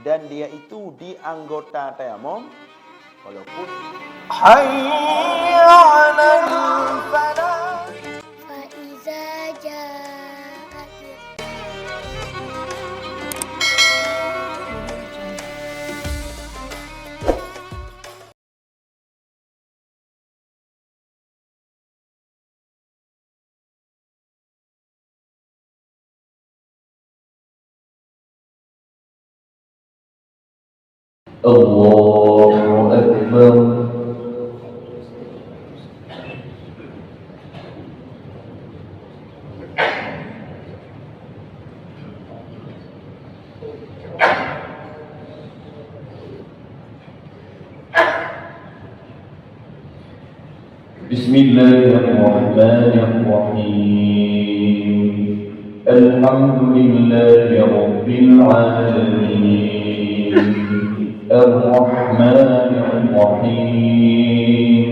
Dan dia itu di anggota tayamum walaupun hayya 'alal falah fa iza ja'at Allahu Akbar. Bismillahirrahmanirrahim. Alhamdulillahi Rabbil Alamin. Ar-Rahmanir-Rahim.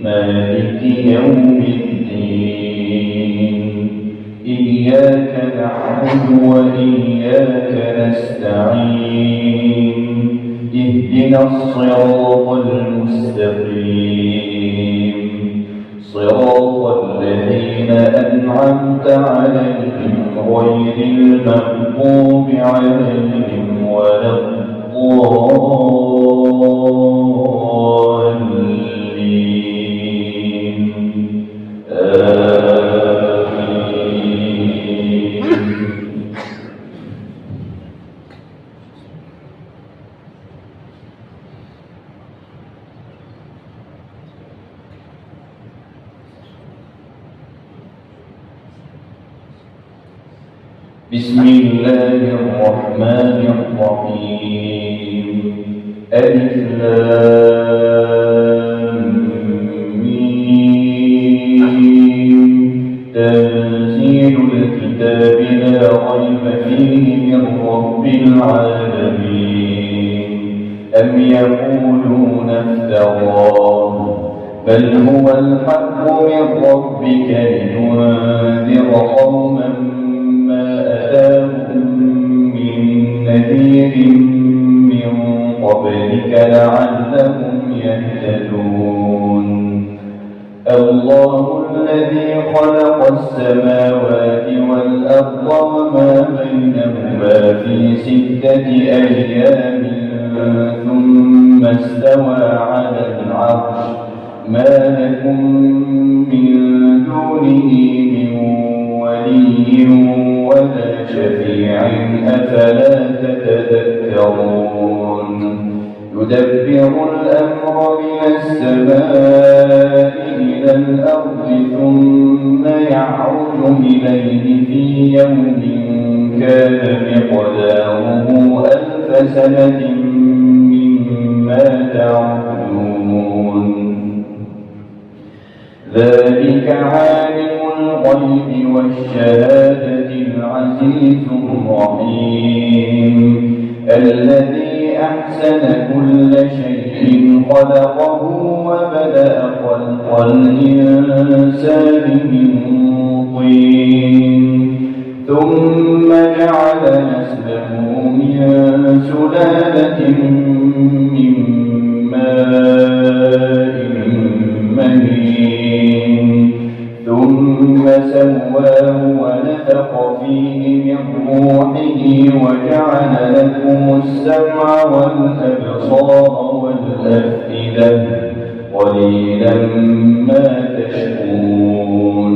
Maliki Yawmiddin. Iyyaka na'budu wa iyyaka nasta'in. Ihdinas siratal mustaqim. صراط الذين أنعمت عليهم غير المغضوب عليهم ولا الضالين آمين. بسم الله الرحمن الرحيم. ألف لام ميم. تنزيل الكتاب لا ريب فيه من رب العالمين. أم يقولون افتراه بل هو الحق من ربك لتنذر قوما أتاهم من نذير من قبلك لعلهم يهتدون. الله الذي خلق السماوات والأرض وما بينهما في 6 أيام ثم استوى على العرش. ما لكم من دونه من ولي ولا شفيع أفلا تتذكرون. يدبر الأمر من السماء إلى الأرض ثم يعرج إليه في يوم كان مقداره 1000 سنة مما تعدون. ذلك عالم الغيب والشهادة العزيز الرحيم. الذي أحسن كل شيء خلقه وبدأ خلق الإنسان من طين ثم جعل نسله من سلالة من ماء مهين ثم سواه ونفخ فيه من روحه وجعل لكم السمع والأبصار والأفئدة قليلا ما تشكرون.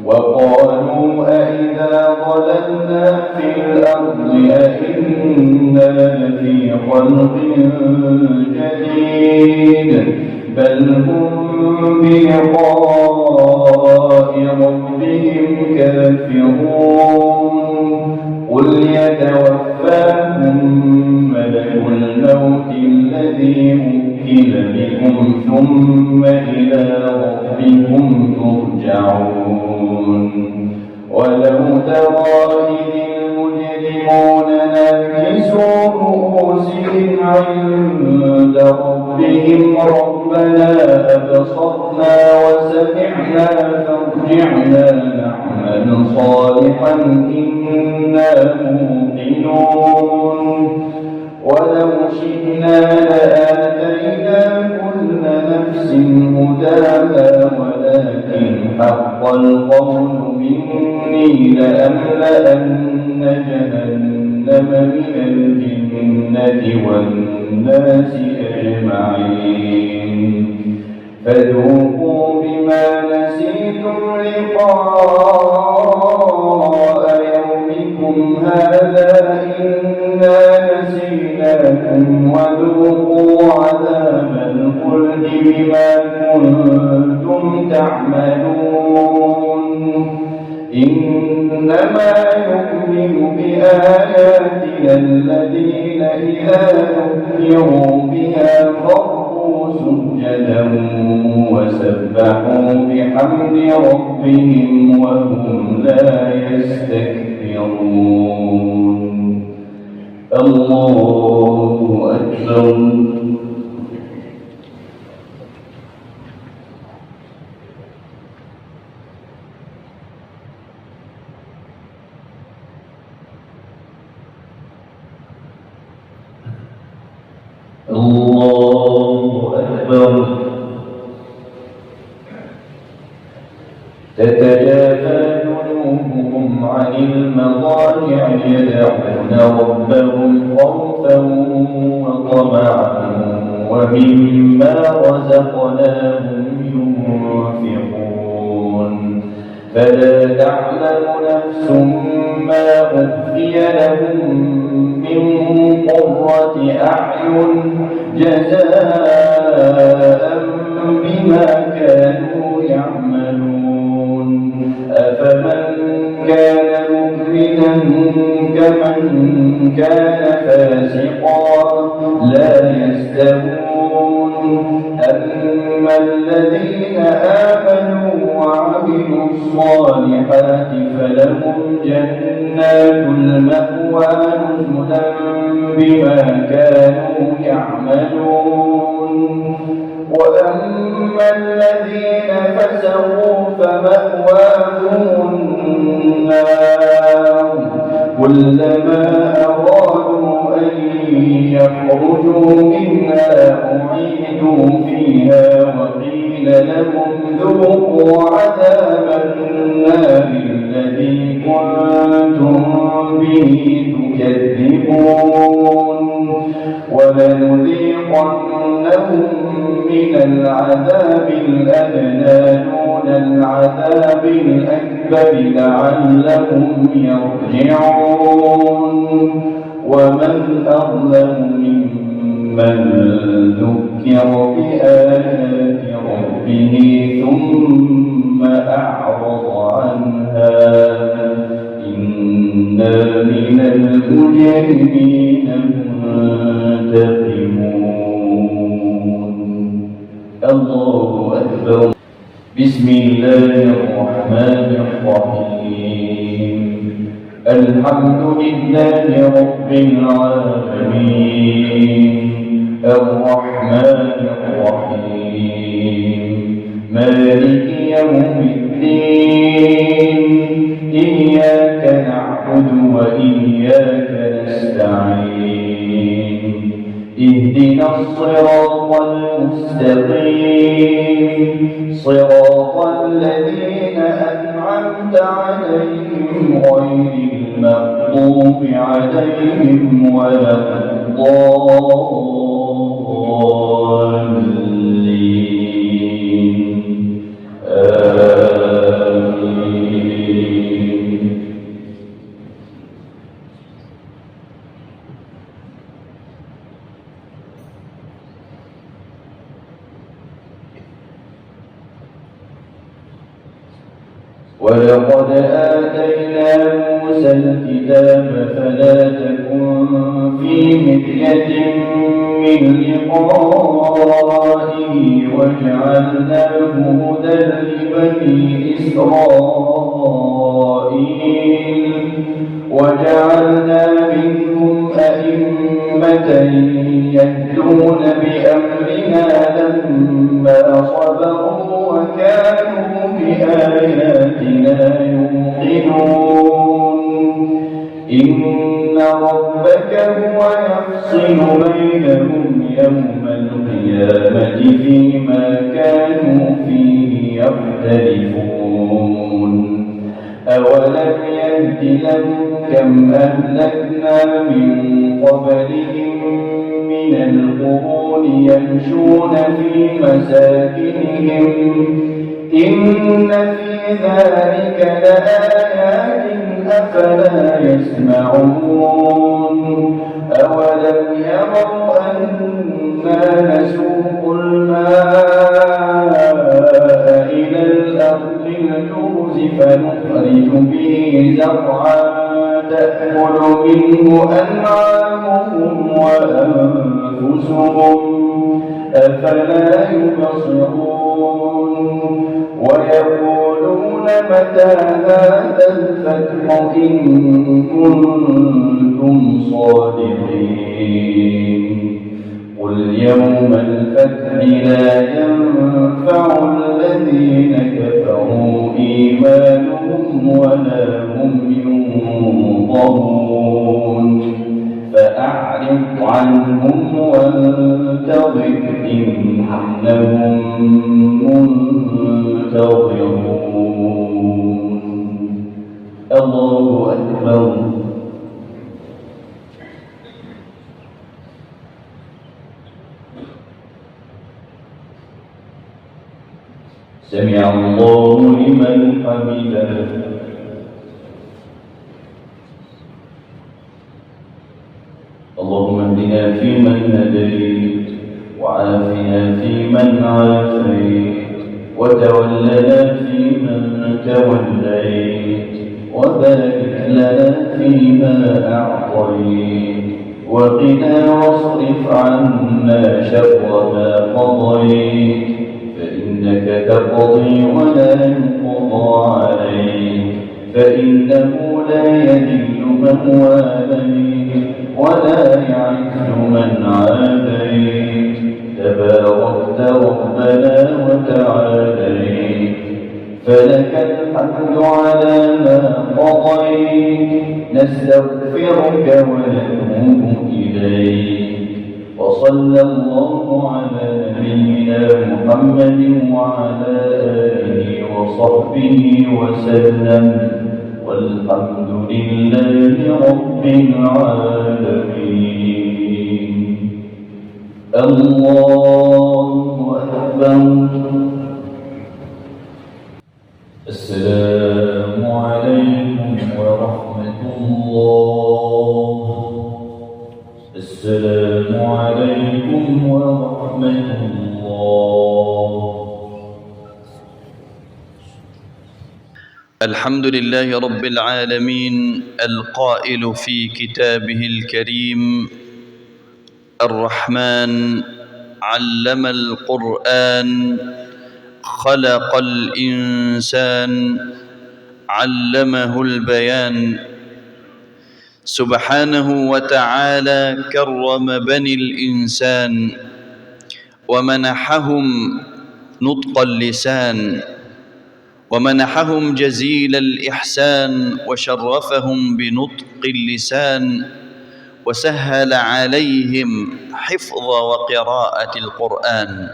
وقالوا أئذا ضللنا في الأرض أئنا لفي خلق جديد بل هم بلقاء ربهم كافرون. قل يتوفاكم ملك الموت الذي وكل بكم ثم إلى ربكم ترجعون. ولو ترى إذ المجرمون ناكسوا رؤوسهم عند ربهم ربنا أبصرنا وسمعنا فارجعنا نعمل يعمل صالحا إنا موقنون ولو شئنا لآتينا كل نفس هداها ولكن حق القول مني لأملأن جهنم من الجنة والناس أجمعين فذوقوا بما نسيتم لقاء يومكم هذا إنا نسيناكم وذوقوا عذاب الخلد بما كنتم تعملون إنما يؤمن بآياتنا الذين إذا ذكروا بها خروا سجدا وسبحوا بحمد ربهم وهم لا يستكبرون الله أكبر الله أكبر تتجافى جنوبهم عن المضاجع يدعون ربهم خوفا وطمعا ومما رزقناهم ينفقون فلا تعلم نفس ما أخفي لهم من قرة أعين جزاء بما كانوا يعملون أفمن كان مؤمنا كمن كان فاسقا لا يستوون أما الذين آمنوا وعملوا الصالحات فلهم جنات المأوى نزلا بما كانوا يعملون وأما الذين فسقوا فمأواهم النار كلما أرادوا أن يخرجوا منها أعيدوا فيها وقيل لهم ذوقوا عذاب النار الذي كنتم به تكذبون ولنذيقنهم من العذاب الأدنى دون العذاب الأكبر لعلهم يرجعون ومن أظلم ممن ذكر بآيات ربه ثم أعرض عنها إنا من المجرمين منتقمون الله أكبر بسم الله الرحمن الرحيم الحمد لله رب العالمين الرحمن الرحيم مالك يوم الدين إياك نعبد وإياك نستعين اهدنا الصراط المستقيم صراط الذين أنعمت عليهم غير المغضوب عليهم ولا الضالين آمين ولقد آتينا موسى الكتاب فلا تكن في مرية من لقائه وجعلناه هدى لبني إسرائيل وجعلنا منهم أئمة يهدون بأمرنا لما صبروا وكانوا بآياتنا يوقنون إن ربك هو يفصل بينهم يوم القيامة فيما كانوا فيه يختلفون أولم يهد لهم كم أهلكنا من قبلهم من القرون يمشون في مساكنهم إن في ذلك لآيات أفلا يسمعون أولم يروا أنا نسوق الماء إلى الأرض الجرز فنخرج به زرعا تأكل منه أنعامهم وأنفسهم أفلا يبصرون ويقولون متى هذا الفتح إن كنتم صادقين قل يوم الفتح لا ينفع الذين كفروا إيمانهم ولا هم ينظرون فأعرض عنهم وانتظر إنهم منتظرون الله أكبر سمع الله لمن حمده اللهم اهدنا فيمن هديت وعافنا فيمن عافيت وتولنا فيمن توليت وبارك لنا فيما أعطيت وقنا واصرف عنا شر ما قضيت فإنك تقضي ولا يقضى عليك فإنه لا يذل من واليت ولا يعز من عاديت تباركت ربنا وتعاليت فلك الحمد على ما قضيت نستغفرك ونتوب إليك وصلى الله على نبينا محمد وعلى آله وصحبه وسلم والحمد لله رب العالمين الله أكبر السلام عليكم ورحمة الله السلام عليكم ورحمة الله الحمد لله رب العالمين القائل في كتابه الكريم الرحمن علم القرآن خلق الإنسان علمه البيان سبحانه وتعالى كرم بني الإنسان ومنحهم نطق اللسان ومنحهم جزيل الإحسان وشرفهم بنطق اللسان وسهل عليهم حفظ وقراءة القرآن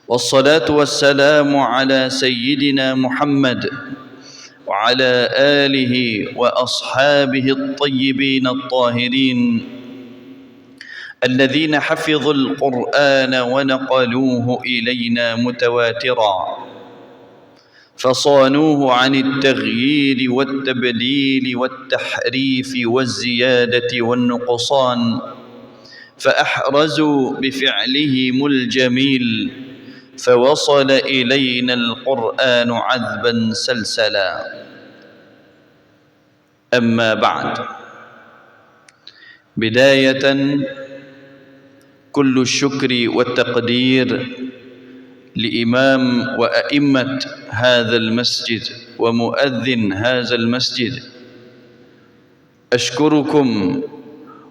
والصلاة والسلام على سيدنا محمد وعلى آله وأصحابه الطيبين الطاهرين الذين حفظوا القرآن ونقلوه إلينا متواترا فصانوه عن التغيير والتبديل والتحريف والزيادة والنقصان فأحرزوا بفعلهم الجميل فوصل إلينا القرآن عذبا سلسلا أما بعد بداية كل الشكر والتقدير لإمام وأئمة هذا المسجد ومؤذن هذا المسجد أشكركم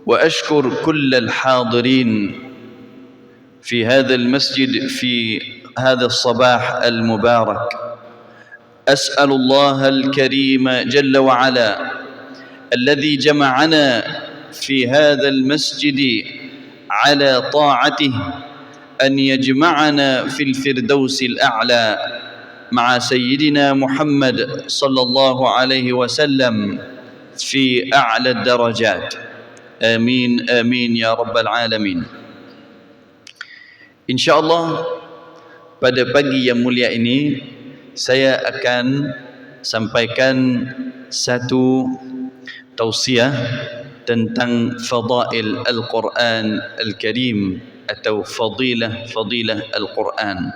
وأشكر كل الحاضرين في هذا المسجد في هذا الصباح المبارك أسأل الله الكريم جل وعلا الذي جمعنا في هذا المسجد على طاعته أن يجمعنا في الفردوس الأعلى مع سيدنا محمد صلى الله عليه وسلم في أعلى الدرجات. آمين آمين يا رب العالمين. InsyaAllah pada pagi yang mulia ini saya akan sampaikan satu tausiah tentang fadail Al-Quran Al-Karim atau fadilah Al-Quran.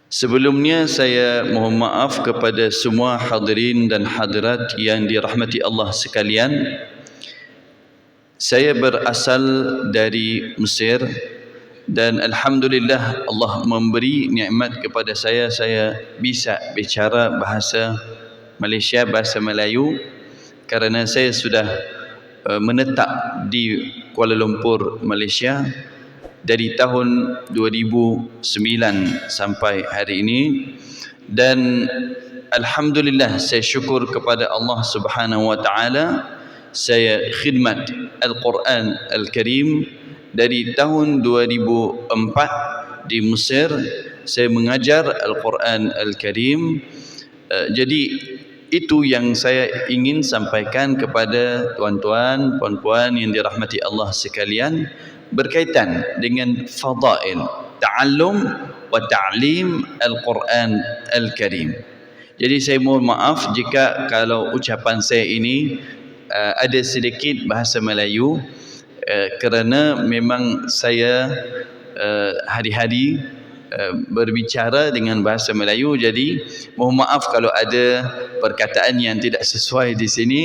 Sebelumnya saya mohon maaf kepada semua hadirin dan hadirat yang dirahmati Allah sekalian. Saya berasal dari Mesir dan alhamdulillah Allah memberi nikmat kepada saya bisa bicara bahasa Malaysia, bahasa Melayu, kerana saya sudah menetap di Kuala Lumpur, Malaysia dari tahun 2009 sampai hari ini, dan alhamdulillah saya syukur kepada Allah Subhanahu wa taala, saya khidmat Al-Quran Al-Karim dari tahun 2004 di Mesir. Saya mengajar Al-Quran Al-Karim. Jadi itu yang saya ingin sampaikan kepada tuan-tuan, puan-puan yang dirahmati Allah sekalian, berkaitan dengan fadail ta'allum wa ta'lim Al-Quran Al-Karim. Jadi saya mohon maaf jika kalau ucapan saya ini ada sedikit bahasa Melayu, kerana memang saya hari-hari berbicara dengan bahasa Melayu. Jadi mohon maaf kalau ada perkataan yang tidak sesuai di sini.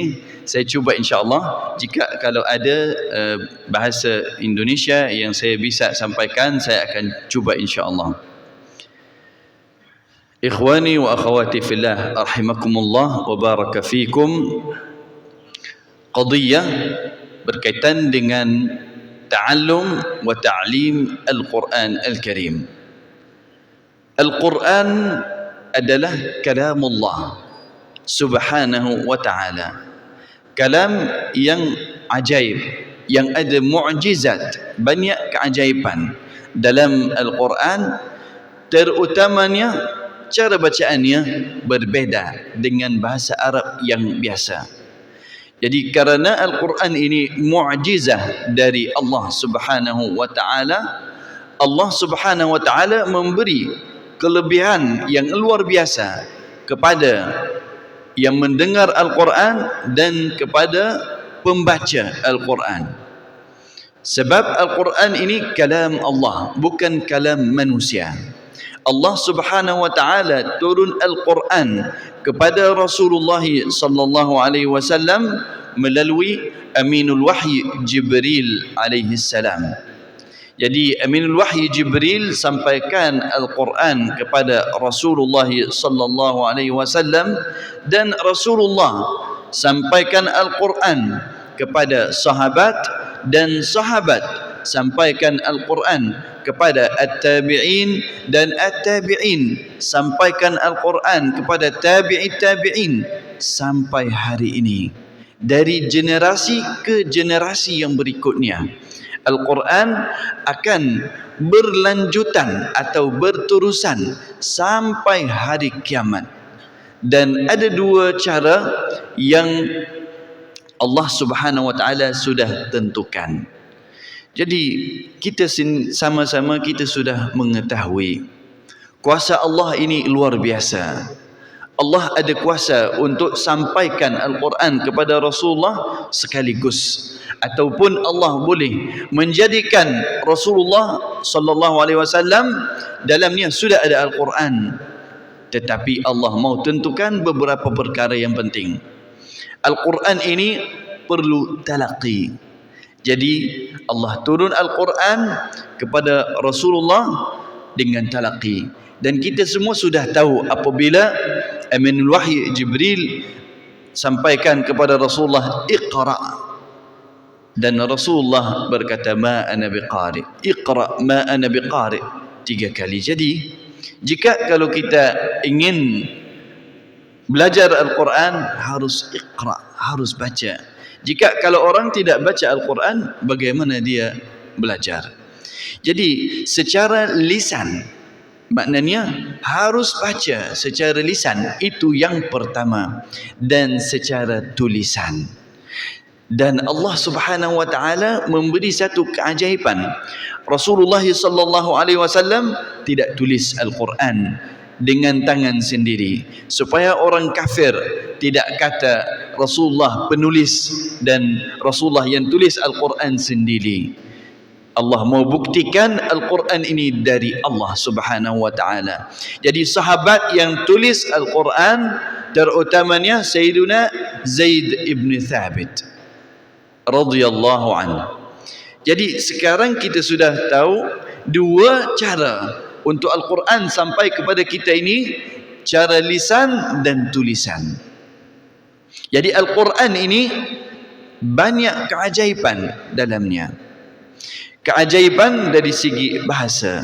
Saya cuba insya-Allah, jika kalau ada bahasa Indonesia yang saya bisa sampaikan, saya akan cuba insya-Allah. Ikhwani wa akhwati fillah, rahimakumullah wa baraka fikum. Qadiyah berkaitan dengan ta'allum wa ta'lim Al-Quran Al-Karim. Al-Quran adalah kalamullah subhanahu wa ta'ala, kalam yang ajaib, yang ada mu'jizat, banyak keajaiban dalam Al-Quran. Terutamanya cara bacaannya berbeza dengan bahasa Arab yang biasa. Jadi kerana Al-Quran ini mu'jizah dari Allah Subhanahu wa ta'ala, Allah Subhanahu wa ta'ala memberi kelebihan yang luar biasa kepada yang mendengar Al-Quran dan kepada pembaca Al-Quran. Sebab Al-Quran ini kalam Allah, bukan kalam manusia. Allah Subhanahu wa ta'ala turun Al-Quran kepada Rasulullah sallallahu alaihi wasallam melalui Aminul Wahyi Jibril alaihi salam. Jadi Aminul Wahyi Jibril sampaikan Al-Quran kepada Rasulullah sallallahu alaihi wasallam, dan Rasulullah sampaikan Al-Quran kepada sahabat, dan sahabat sampaikan Al-Quran kepada at-tabi'in, dan at-tabi'in sampaikan Al-Quran kepada tabi'in sampai hari ini. Dari generasi ke generasi yang berikutnya, Al-Quran akan berlanjutan atau berterusan sampai hari kiamat. Dan ada dua cara yang Allah Subhanahu wa ta'ala sudah tentukan. Jadi kita sama-sama kita sudah mengetahui kuasa Allah ini luar biasa. Allah ada kuasa untuk sampaikan Al-Quran kepada Rasulullah sekaligus, ataupun Allah boleh menjadikan Rasulullah sallallahu alaihi wasallam dalamnya sudah ada Al-Quran, tetapi Allah mau tentukan beberapa perkara yang penting. Al-Quran ini perlu talaqi. Jadi Allah turun Al-Quran kepada Rasulullah dengan talaqi, dan kita semua sudah tahu apabila Aminul Wahyi Jibril sampaikan kepada Rasulullah Iqra, dan Rasulullah berkata ma ana biqari, Iqra ma ana biqari 3 kali. Jadi jika kalau kita ingin Belajar Al-Quran harus iqra, harus baca. Jika kalau orang tidak baca Al-Quran, bagaimana dia belajar? Jadi secara lisan, maknanya harus baca secara lisan, itu yang pertama, dan secara tulisan. Dan Allah Subhanahu wa taala memberi satu keajaiban. Rasulullah sallallahu alaihi wasallam tidak tulis Al-Quran dengan tangan sendiri, supaya orang kafir tidak kata Rasulullah penulis dan Rasulullah yang tulis Al-Quran sendiri. Allah mau buktikan Al-Quran ini dari Allah Subhanahu wa taala. Jadi sahabat yang tulis Al-Quran terutamanya Sayyiduna Zaid ibn Thabit radhiyallahu anhu. Jadi sekarang kita sudah tahu dua cara untuk Al-Quran sampai kepada kita ini, cara lisan dan tulisan. Jadi Al-Quran ini banyak keajaiban dalamnya. Keajaiban dari segi bahasa,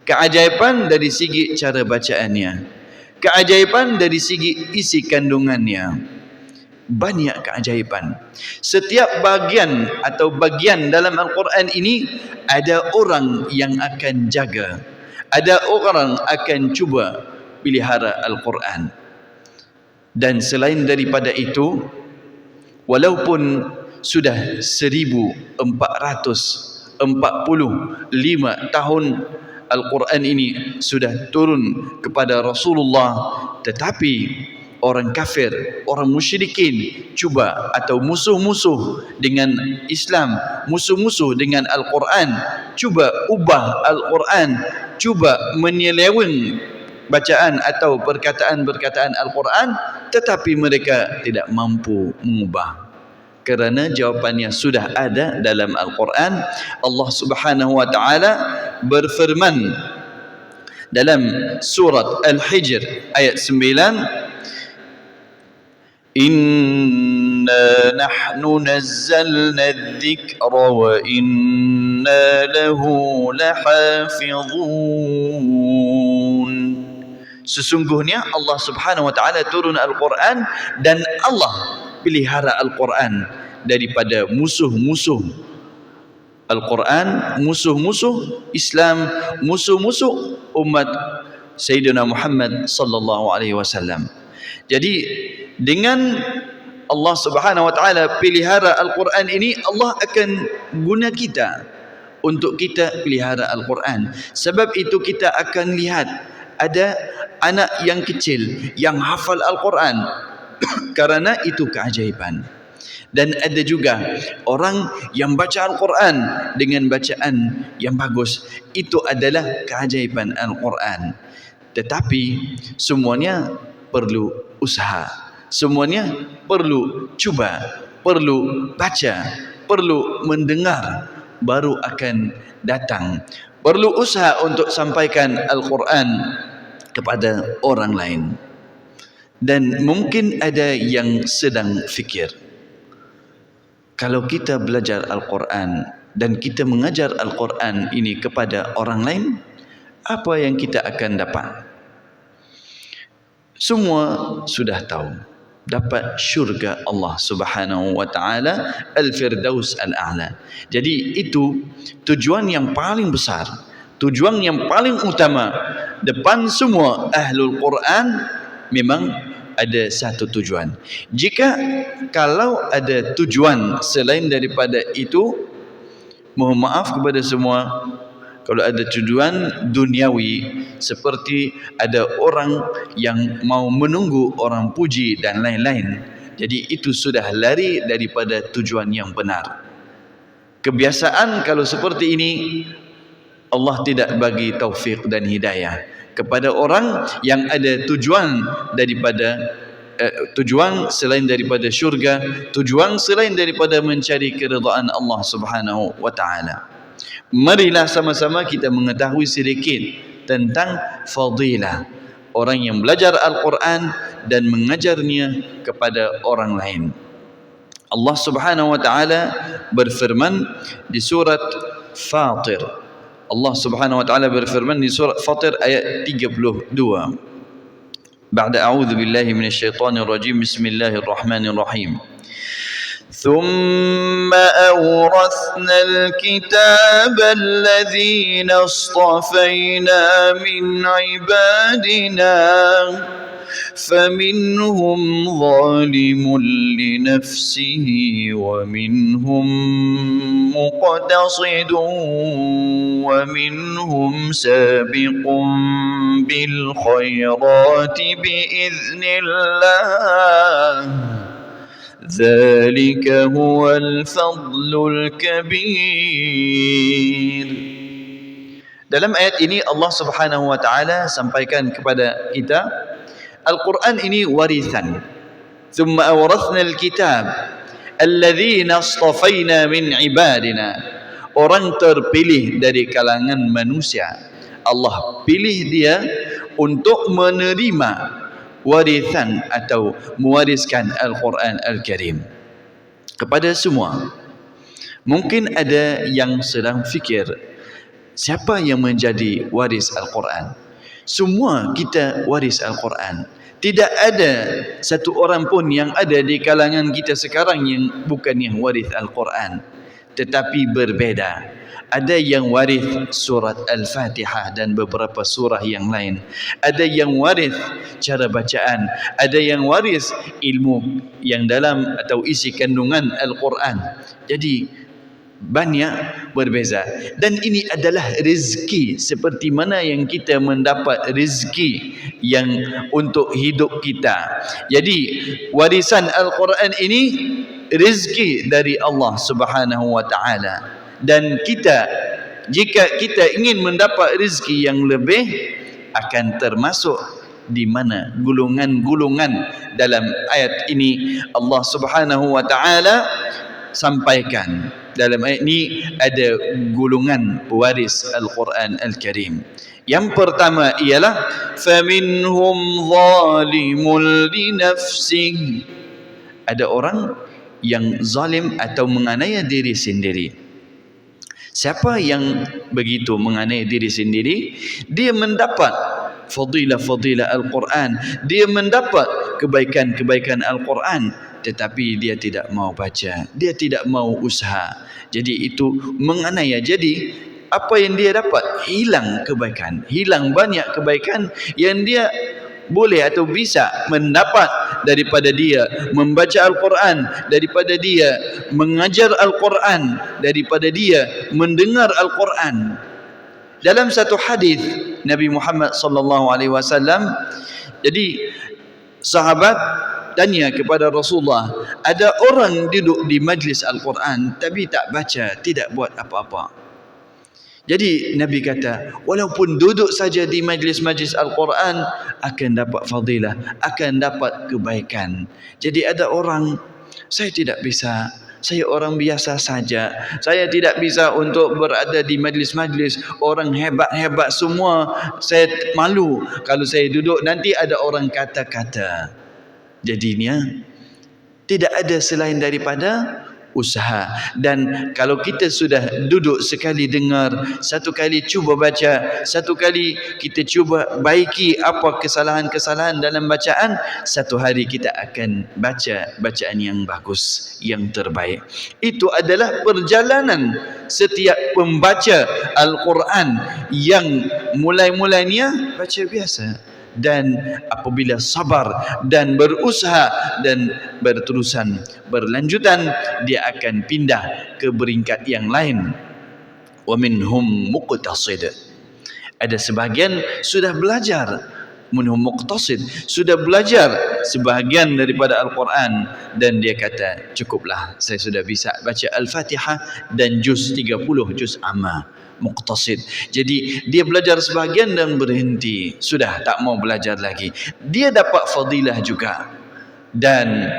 keajaiban dari segi cara bacaannya, keajaiban dari segi isi kandungannya. Banyak keajaiban. Setiap bagian atau bagian dalam Al-Quran ini ada orang yang akan jaga, ada orang akan cuba pelihara Al-Quran. Dan selain daripada itu, walaupun sudah 1445 tahun Al-Quran ini sudah turun kepada Rasulullah, tetapi orang kafir, orang musyrikin cuba atau musuh-musuh dengan Islam, musuh-musuh dengan Al-Quran, cuba ubah Al-Quran, cuba menyeleweng bacaan atau perkataan-perkataan Al-Quran, tetapi mereka tidak mampu mengubah. Kerana jawapannya sudah ada dalam Al-Quran. Allah Subhanahu wa taala berfirman dalam surat Al-Hijr ayat 9, Inna nahnu nazzalna adh-dhikra wa inna lahu lahafizun. Sesungguhnya Allah Subhanahu wa taala turun Al-Quran dan Allah pelihara Al-Quran daripada musuh-musuh Al-Quran, musuh-musuh Islam, musuh-musuh umat Sayyidina Muhammad sallallahu alaihi wasallam. Jadi dengan Allah Subhanahu wa taala pelihara Al-Quran ini, Allah akan guna kita untuk kita pelihara Al-Quran. Sebab itu kita akan lihat ada anak yang kecil yang hafal Al-Quran karena itu keajaiban. Dan ada juga orang yang baca Al-Quran dengan bacaan yang bagus, itu adalah keajaiban Al-Quran. Tetapi semuanya perlu usaha, semuanya perlu cuba, perlu baca, perlu mendengar, baru akan datang. Perlu usaha untuk sampaikan Al-Quran kepada orang lain. Dan mungkin ada yang sedang fikir, kalau kita belajar Al-Quran dan kita mengajar Al-Quran ini kepada orang lain, apa yang kita akan dapat? Semua sudah tahu, dapat syurga Allah Subhanahu wa taala, Al-Firdaus Al-A'la. Jadi itu tujuan yang paling besar, tujuan yang paling utama depan semua ahlul Quran. Memang ada satu tujuan. Jika kalau ada tujuan selain daripada itu, mohon maaf kepada semua, kalau ada tujuan duniawi seperti ada orang yang mau menunggu orang puji dan lain-lain, jadi itu sudah lari daripada tujuan yang benar. Kebiasaan kalau seperti ini, Allah tidak bagi taufik dan hidayah kepada orang yang ada tujuan daripada tujuan selain daripada syurga, tujuan selain daripada mencari keridaan Allah Subhanahu wa taala. Marilah sama-sama kita mengetahui sedikit tentang fadilah orang yang belajar Al-Quran dan mengajarnya kepada orang lain. Allah Subhanahu wa taala berfirman di surat Fatir. Allah Subhanahu wa taala berfirman di surat Fatir ayat 32. بعد أعوذ بالله من الشيطان الرجيم بسم الله الرحمن الرحيم ثم أورثنا الكتاب الذين اصطفينا من عبادنا فمنهم ظالم لنفسه ومنهم مقتصد ومنهم سابق بالخيرات بإذن الله ذلك هو الفضل الكبير. Dalam ayat ini Allah Subhanahu wa taala sampaikan kepada kita Al-Quran ini warisan. Thumma awrathna al-kitab alladhina astafayna min ibadina. Orang terpilih dari kalangan manusia. Allah pilih dia untuk menerima warisan atau mewariskan Al-Quran Al-Karim kepada semua. Mungkin ada yang sedang fikir, siapa yang menjadi waris Al-Quran? Semua kita waris Al-Quran. Tidak ada satu orang pun yang ada di kalangan kita sekarang yang bukan yang waris Al-Quran. Tetapi berbeza. Ada yang waris surat Al-Fatihah dan beberapa surah yang lain. Ada yang waris cara bacaan. Ada yang waris ilmu yang dalam atau isi kandungan Al-Quran. Jadi banyak berbeza. Dan ini adalah rezeki seperti mana yang kita mendapat rezeki yang untuk hidup kita. Jadi warisan Al-Quran ini rezeki dari Allah Subhanahu wa taala. Dan kita, jika kita ingin mendapat rezeki yang lebih, akan termasuk di mana gulungan-gulungan dalam ayat ini Allah Subhanahu wa taala sampaikan. Dalam ayat ini ada gulungan waris Al-Quran Al-Karim. Yang pertama ialah faminhum zalimul linafsih. Ada orang yang zalim atau menganiaya diri sendiri. Siapa yang begitu menganiaya diri sendiri, dia mendapat fadilah-fadilah Al-Quran, dia mendapat kebaikan-kebaikan Al-Quran, tetapi dia tidak mau baca, dia tidak mau usaha. Jadi itu menganiaya. Jadi apa yang dia dapat? Hilang kebaikan, hilang banyak kebaikan yang dia boleh atau bisa mendapat daripada dia membaca Al-Quran, daripada dia mengajar Al-Quran, daripada dia mendengar Al-Quran. Dalam satu hadis Nabi Muhammad sallallahu alaihi wasallam, jadi sahabat tanya kepada Rasulullah, ada orang duduk di majlis Al-Quran tapi tak baca, tidak buat apa-apa. Jadi Nabi kata, walaupun duduk saja di majlis-majlis Al-Quran akan dapat fadilah, akan dapat kebaikan. Jadi ada orang, saya tidak bisa, saya orang biasa saja, saya tidak bisa untuk berada di majlis-majlis orang hebat-hebat semua, saya malu kalau saya duduk nanti ada orang kata-kata. Jadinya tidak ada selain daripada usaha. Dan kalau kita sudah duduk sekali dengar, satu kali cuba baca, satu kali kita cuba baiki apa kesalahan-kesalahan dalam bacaan, satu hari kita akan baca bacaan yang bagus, yang terbaik. Itu adalah perjalanan setiap pembaca Al-Quran yang mulai-mulainya baca biasa, dan apabila sabar dan berusaha dan berterusan berlanjutan, dia akan pindah ke peringkat yang lain. Wa minhum muqtasid. Ada sebahagian sudah belajar, minhum muqtasid, sudah belajar sebahagian daripada Al-Quran, dan dia kata, cukuplah, saya sudah bisa baca Al-Fatihah dan juz 30 juz amma. Muqtasid. Jadi dia belajar sebahagian dan berhenti, sudah tak mau belajar lagi. Dia dapat fadilah juga. Dan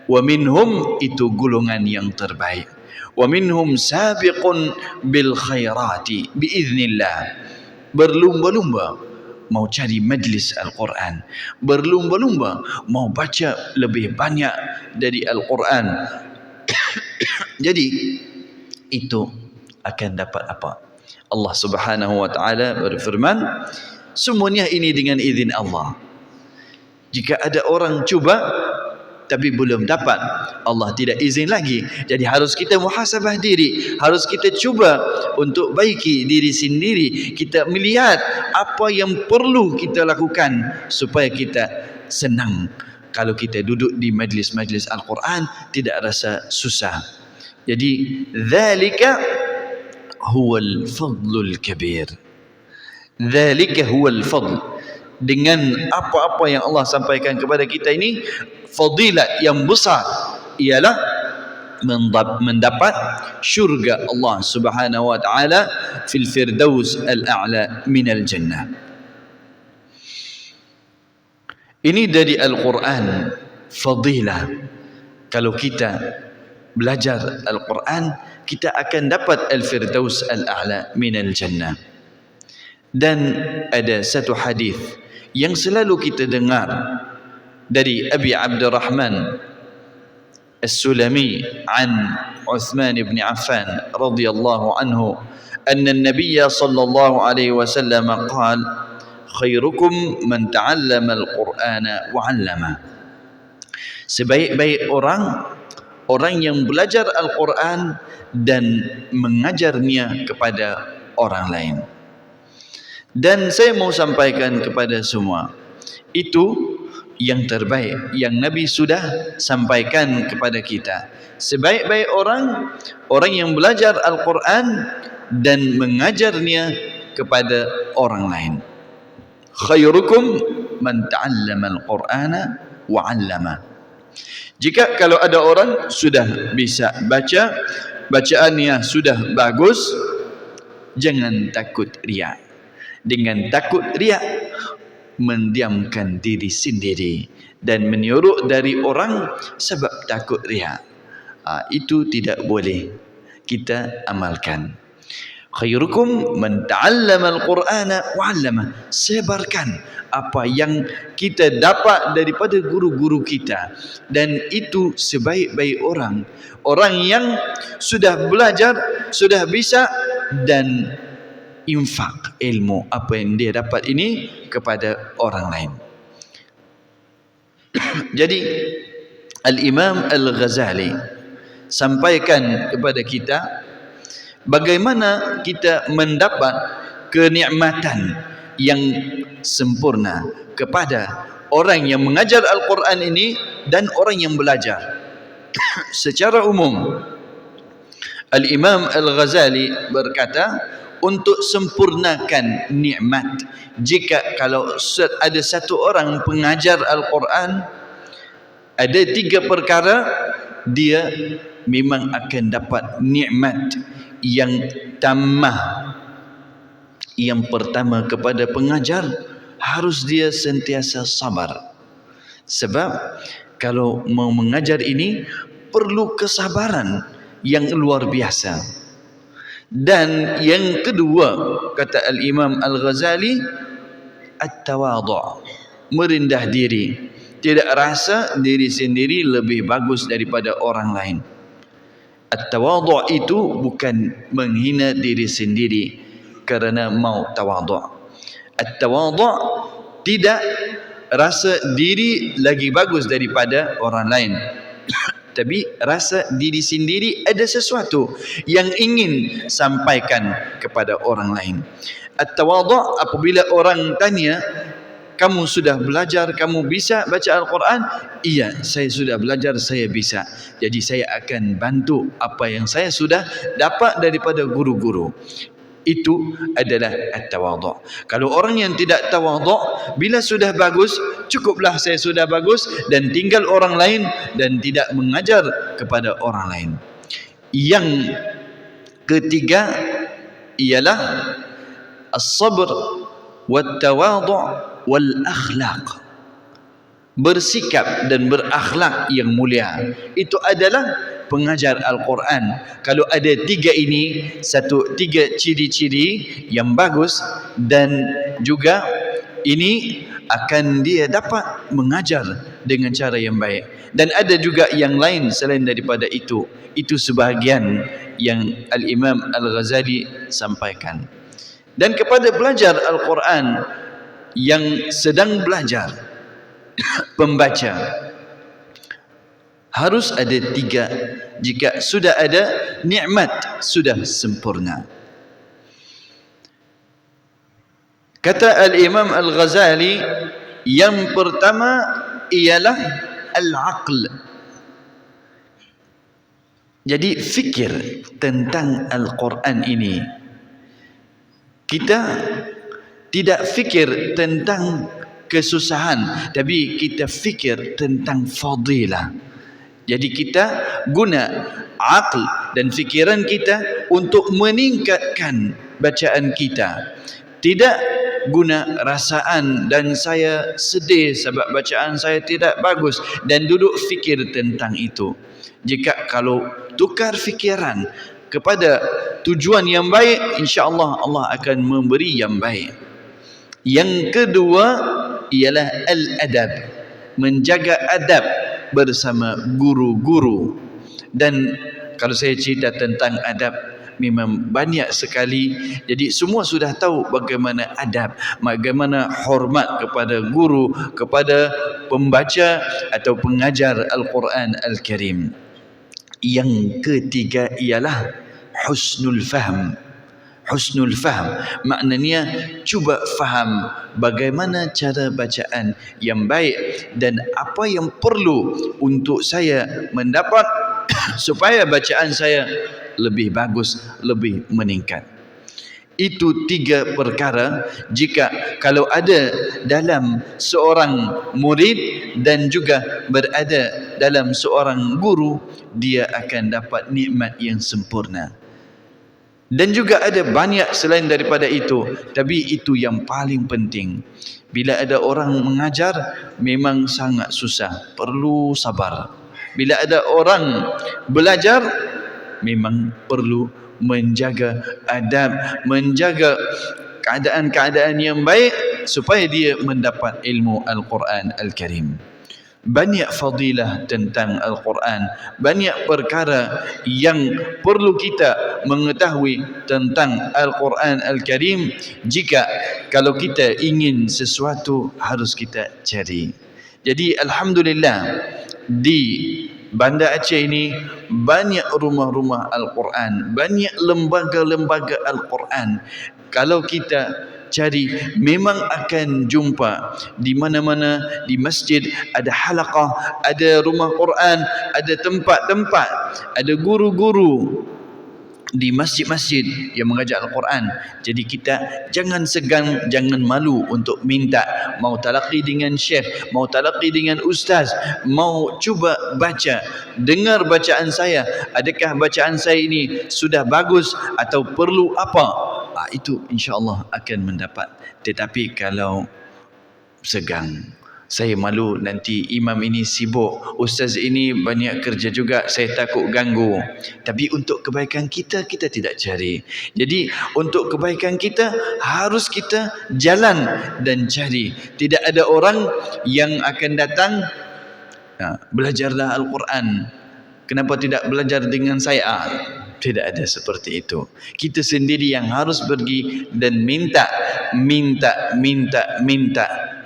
wa minhum, itu golongan yang terbaik. Wa minhum sabiqun bil khairati biiznillah. Berlumba-lumba mau cari majlis Al-Quran, berlumba-lumba mau baca lebih banyak dari Al-Quran. Jadi itu akan dapat apa? Allah Subhanahu wa taala berfirman, semuanya ini dengan izin Allah. Jika ada orang cuba tapi belum dapat, Allah tidak izin lagi. Jadi harus kita muhasabah diri, harus kita cuba untuk baiki diri sendiri. Kita melihat apa yang perlu kita lakukan supaya kita senang. Kalau kita duduk di majlis-majlis Al-Quran, tidak rasa susah. Jadi dzalika huwal fadlul kabir. Dzalika huwal fadl. Dengan apa-apa yang Allah sampaikan kepada kita ini, fadilat yang besar ialah mendapat syurga Allah Subhanahu wa taala fil firdaus al-a'la minal jannah. Ini dari Al-Quran, fadilah. Kalau kita belajar Al-Quran, kita akan dapat al-firdaus al-a'la minal jannah. Dan ada satu hadis yang selalu kita dengar dari Abi Abdurrahman As-Sulami an Uthman ibn Affan radhiyallahu anhu anna an-nabiy sallallahu alaihi wasallam qala khairukum man ta'allama al-Qur'ana wa 'allama. Sebaik-baik orang yang belajar Al-Quran dan mengajarnya kepada orang lain. Dan saya mau sampaikan kepada semua, itu yang terbaik yang Nabi sudah sampaikan kepada kita. Sebaik-baik orang yang belajar Al-Quran dan mengajarnya kepada orang lain. Khairukum man ta'allama al-Qur'ana wa 'allama. Jika kalau ada orang sudah bisa baca, bacaannya sudah bagus, jangan takut riya. Dengan takut riya, mendiamkan diri sendiri dan menyuruh dari orang sebab takut riya. Itu tidak boleh kita amalkan. Khairukum man ta'allama al-Qur'ana wa 'allama. Sebarkan apa yang kita dapat daripada guru-guru kita, dan itu sebaik-baik orang yang sudah belajar, sudah bisa, dan infak ilmu apa yang dia dapat ini kepada orang lain. Jadi Al-Imam Al-Ghazali sampaikan kepada kita bagaimana kita mendapat kenikmatan yang sempurna kepada orang yang mengajar Al-Quran ini dan orang yang belajar. Secara umum, Al-Imam Al-Ghazali berkata, untuk sempurnakan nikmat, jika kalau ada satu orang pengajar Al-Quran, ada 3 perkara dia memang akan dapat nikmat yang tammah. Yang pertama, kepada pengajar harus dia sentiasa sabar. Sebab kalau mau mengajar ini perlu kesabaran yang luar biasa. Dan yang kedua, kata Al-Imam Al-Ghazali, at-tawadhu', merendah diri, tidak rasa diri sendiri lebih bagus daripada orang lain. At-tawadhu' itu bukan menghina diri sendiri kerana mau tawadhu'. At-tawadhu' tidak rasa diri lagi bagus daripada orang lain, tapi rasa diri sendiri ada sesuatu yang ingin sampaikan kepada orang lain. At-tawadhu', apabila orang tanya, kamu sudah belajar, kamu bisa baca Al-Quran? Iya, saya sudah belajar, saya bisa. Jadi saya akan bantu apa yang saya sudah dapat daripada guru-guru. Itu adalah at-tawadhu'. Kalau orang yang tidak tawadhu', bila sudah bagus, cukuplah saya sudah bagus, dan tinggal orang lain dan tidak mengajar kepada orang lain. Yang ketiga ialah as-sabr wat-tawadhu' wal-akhlaq. Bersikap dan berakhlak yang mulia, itu adalah pengajar Al-Quran. Kalau ada 3 ini, 3 ciri-ciri yang bagus, dan juga ini akan dia dapat mengajar dengan cara yang baik. Dan ada juga yang lain selain daripada itu. Itu sebahagian yang Al-Imam Al-Ghazali sampaikan. Dan kepada pelajar Al-Quran yang sedang belajar, pembaca. Harus ada 3. Jika sudah ada, nikmat sudah sempurna. Kata Al-Imam Al-Ghazali, yang pertama ialah al-aql. Jadi fikir tentang Al-Quran ini. Kita tidak fikir tentang kesusahan, tapi kita fikir tentang fadilah. Jadi kita guna akal dan fikiran kita untuk meningkatkan bacaan kita. Tidak guna rasaan dan saya sedih sebab bacaan saya tidak bagus dan duduk fikir tentang itu. Jika kalau tukar fikiran kepada tujuan yang baik, insya-Allah Allah akan memberi yang baik. Yang kedua ialah al-adab, menjaga adab bersama guru-guru. Dan kalau saya cerita tentang adab, memang banyak sekali. Jadi semua sudah tahu bagaimana adab, bagaimana hormat kepada guru, kepada pembaca atau pengajar Al-Quran Al-Karim. Yang ketiga ialah husnul fahm. Husnul fahm maknanya cuba faham bagaimana cara bacaan yang baik dan apa yang perlu untuk saya mendapat supaya bacaan saya lebih bagus, lebih meningkat. Itu 3 perkara jika kalau ada dalam seorang murid dan juga berada dalam seorang guru, dia akan dapat nikmat yang sempurna. Dan juga ada banyak selain daripada itu, tapi itu yang paling penting. Bila ada orang mengajar, memang sangat susah, perlu sabar. Bila ada orang belajar, memang perlu menjaga adab, menjaga keadaan-keadaan yang baik supaya dia mendapat ilmu Al-Quran Al-Karim. Banyak fadilah tentang Al-Quran, banyak perkara yang perlu kita mengetahui tentang Al-Quran Al-Karim. Jika kalau kita ingin sesuatu, harus kita cari. Jadi Alhamdulillah, di Banda Aceh ini banyak rumah-rumah Al-Quran, banyak lembaga-lembaga Al-Quran. Kalau kita cari, memang akan jumpa di mana-mana, di masjid ada halaqah, ada rumah Quran, ada tempat-tempat, ada guru-guru di masjid-masjid yang mengajar Al-Quran. Jadi kita jangan segan, jangan malu untuk minta, mau talaqi dengan syekh, mau talaqi dengan ustaz, mau cuba baca, dengar bacaan saya, adakah bacaan saya ini sudah bagus atau perlu apa? Itu insya-Allah akan mendapat. Tetapi kalau segan, saya malu nanti imam ini sibuk, ustaz ini banyak kerja juga, saya takut ganggu. Tapi untuk kebaikan kita, kita tidak cari. Jadi untuk kebaikan kita, harus kita jalan dan cari. Tidak ada orang yang akan datang, belajarlah Al-Quran, kenapa tidak belajar dengan saya? Tidak ada seperti itu. Kita sendiri yang harus pergi dan minta,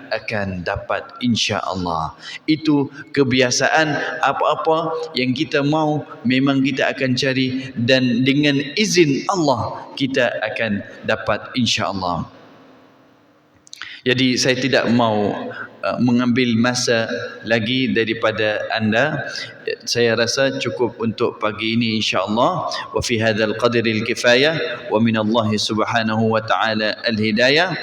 akan dapat insya-Allah. Itu kebiasaan, apa-apa yang kita mau memang kita akan cari, dan dengan izin Allah kita akan dapat insya-Allah. Jadi saya tidak mau mengambil masa lagi daripada anda. Saya rasa cukup untuk pagi ini insya-Allah. Wa fi hadzal qadril kifayah wa min Allah subhanahu wa ta'ala al-hidayah.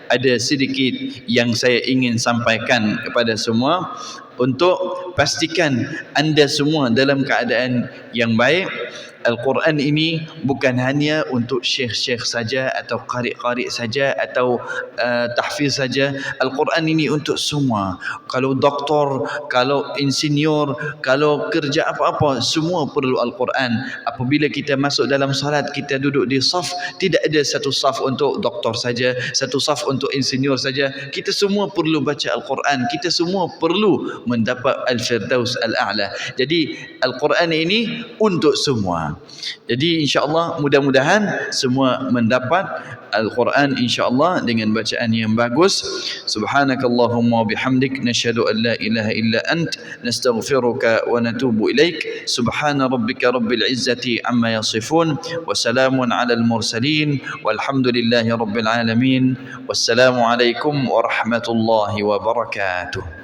Ada sedikit yang saya ingin sampaikan kepada semua untuk pastikan anda semua dalam keadaan yang baik. Al-Quran ini bukan hanya untuk syekh-syekh saja atau qari-qari saja atau tahfiz saja. Al-Quran ini untuk semua. Kalau doktor, kalau insinyur, kalau kerja apa-apa, semua perlu Al-Quran. Apabila kita masuk dalam salat, kita duduk di saf, tidak ada satu saf untuk doktor saja, satu saf untuk insinyur saja. Kita semua perlu baca Al-Quran. Kita semua perlu mendapat Al-Firdaus Al-A'la. Jadi Al-Quran ini untuk semua. semua. Jadi insya-Allah mudah-mudahan semua mendapat Al-Quran insya-Allah dengan bacaan yang bagus. Subhanakallahumma bihamdik nashhadu an la ilaha illa ant nastaghfiruka wa natubu ilaik. Subhana rabbika rabbil izzati amma yasifun wa salamun alal mursalin walhamdulillahi rabbil alamin. Wassalamu alaikum warahmatullahi wabarakatuh.